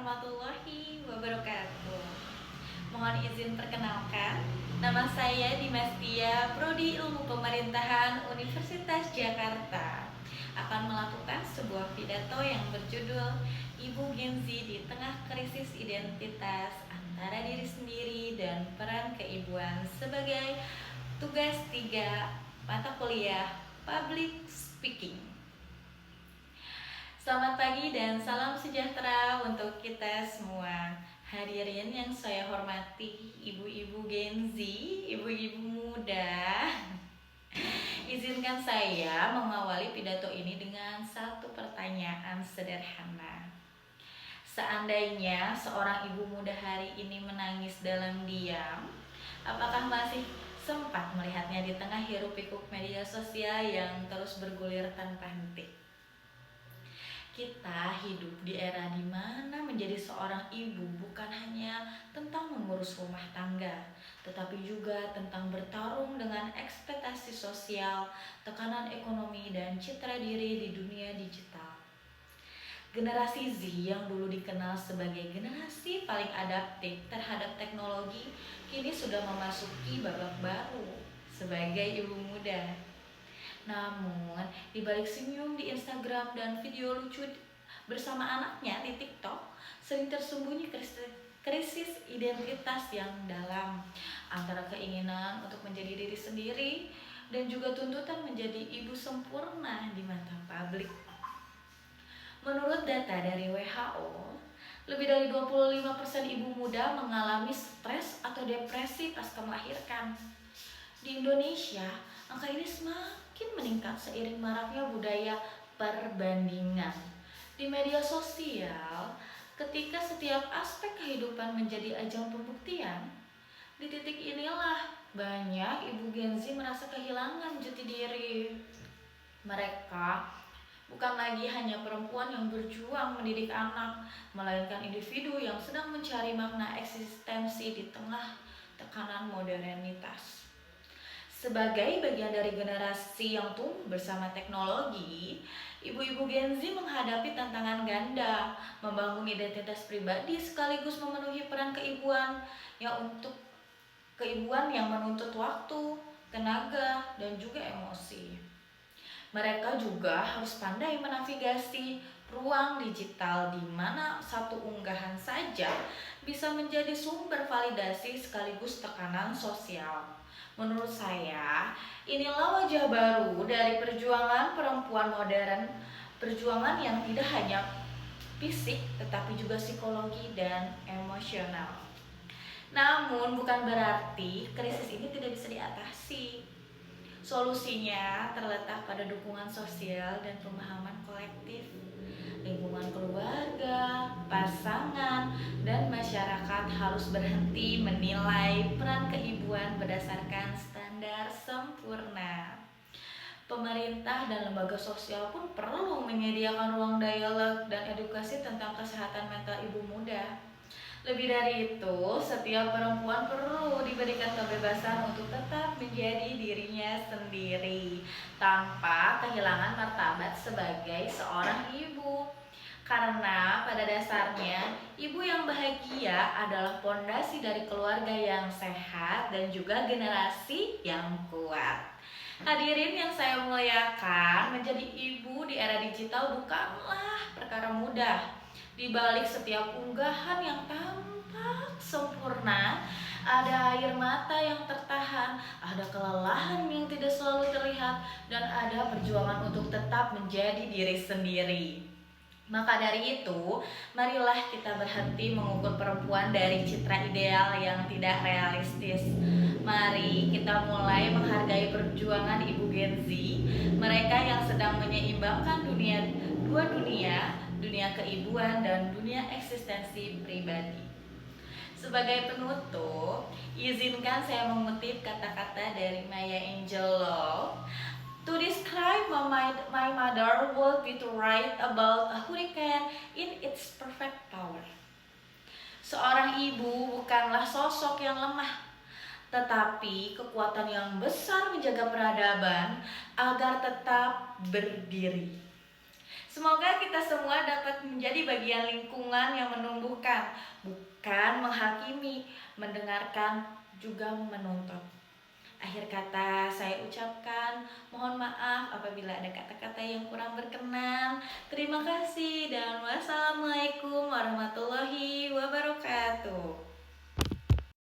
warahmatullahi wabarakatuh. Mohon izin perkenalkan, nama saya Dimastia, Prodi Ilmu Pemerintahan Universitas Jakarta. Akan melakukan sebuah pidato yang berjudul Ibu Gen Z di Tengah Krisis Identitas Antara Diri Sendiri dan Peran Keibuan sebagai tugas 3 mata kuliah Public Speaking. Selamat pagi dan salam sejahtera untuk kita semua. Hadirin yang saya hormati, ibu-ibu Gen Z, ibu-ibu muda. Izinkan saya mengawali pidato ini dengan satu pertanyaan sederhana. Seandainya seorang ibu muda hari ini menangis dalam diam, apakah masih sempat melihatnya di tengah hiruk-pikuk media sosial yang terus bergulir tanpa henti? Kita hidup di era di mana menjadi seorang ibu bukan hanya tentang mengurus rumah tangga, tetapi juga tentang bertarung dengan ekspektasi sosial, tekanan ekonomi, dan citra diri di dunia digital. Generasi Z yang dulu dikenal sebagai generasi paling adaptif terhadap teknologi, kini sudah memasuki babak baru sebagai ibu muda. Namun, di balik senyum di Instagram dan video lucu bersama anaknya di TikTok, sering tersembunyi krisis identitas yang dalam antara keinginan untuk menjadi diri sendiri dan juga tuntutan menjadi ibu sempurna di mata publik. Menurut data dari WHO, lebih dari 25% ibu muda mengalami stres atau depresi pasca melahirkan. Di Indonesia, angka ini semakin meningkat seiring maraknya budaya perbandingan. Di media sosial, ketika setiap aspek kehidupan menjadi ajang pembuktian, di titik inilah banyak ibu Gen Z merasa kehilangan jati diri. Mereka bukan lagi hanya perempuan yang berjuang mendidik anak, melainkan individu yang sedang mencari makna eksistensi di tengah tekanan modernitas. Sebagai bagian dari generasi yang tumbuh bersama teknologi, ibu-ibu Gen Z menghadapi tantangan ganda, membangun identitas pribadi sekaligus memenuhi peran keibuan yang menuntut waktu, tenaga, dan juga emosi. Mereka juga harus pandai menavigasi ruang digital di mana satu unggahan saja bisa menjadi sumber validasi sekaligus tekanan sosial. Menurut saya, inilah wajah baru dari perjuangan perempuan modern, perjuangan yang tidak hanya fisik tetapi juga psikologi dan emosional. Namun bukan berarti krisis ini tidak bisa diatasi. Solusinya terletak pada dukungan sosial dan pemahaman kolektif. Lingkungan keluarga, pasangan, dan masyarakat harus berhenti menilai peran keibuan berdasarkan standar sempurna. Pemerintah dan lembaga sosial pun perlu menyediakan ruang dialog dan edukasi tentang kesehatan mental ibu muda. Lebih dari itu, setiap perempuan perlu diberikan kebebasan untuk tetap menjadi dirinya sendiri tanpa kehilangan martabat sebagai seorang ibu. Karena pada dasarnya, ibu yang bahagia adalah pondasi dari keluarga yang sehat dan juga generasi yang kuat. Hadirin yang saya muliakan, menjadi ibu di era digital bukanlah perkara mudah. Di balik setiap unggahan yang tampak sempurna, ada air mata yang tertahan, ada kelelahan yang tidak selalu terlihat, dan ada perjuangan untuk tetap menjadi diri sendiri. Maka dari itu, marilah kita berhenti mengukur perempuan dari citra ideal yang tidak realistis. Mari kita mulai menghargai perjuangan ibu Gen Z, mereka yang sedang menyeimbangkan dua dunia keibuan dan dunia eksistensi pribadi. Sebagai penutup, izinkan saya mengutip kata-kata dari Maya Angelou. To describe my mother would be to write about a hurricane in its perfect power. Seorang ibu bukanlah sosok yang lemah, tetapi kekuatan yang besar menjaga peradaban agar tetap berdiri. Semoga kita semua dapat menjadi bagian lingkungan yang menumbuhkan, bukan menghakimi, mendengarkan, juga menuntut. Akhir kata saya ucapkan mohon maaf apabila ada kata-kata yang kurang berkenan. Terima kasih dan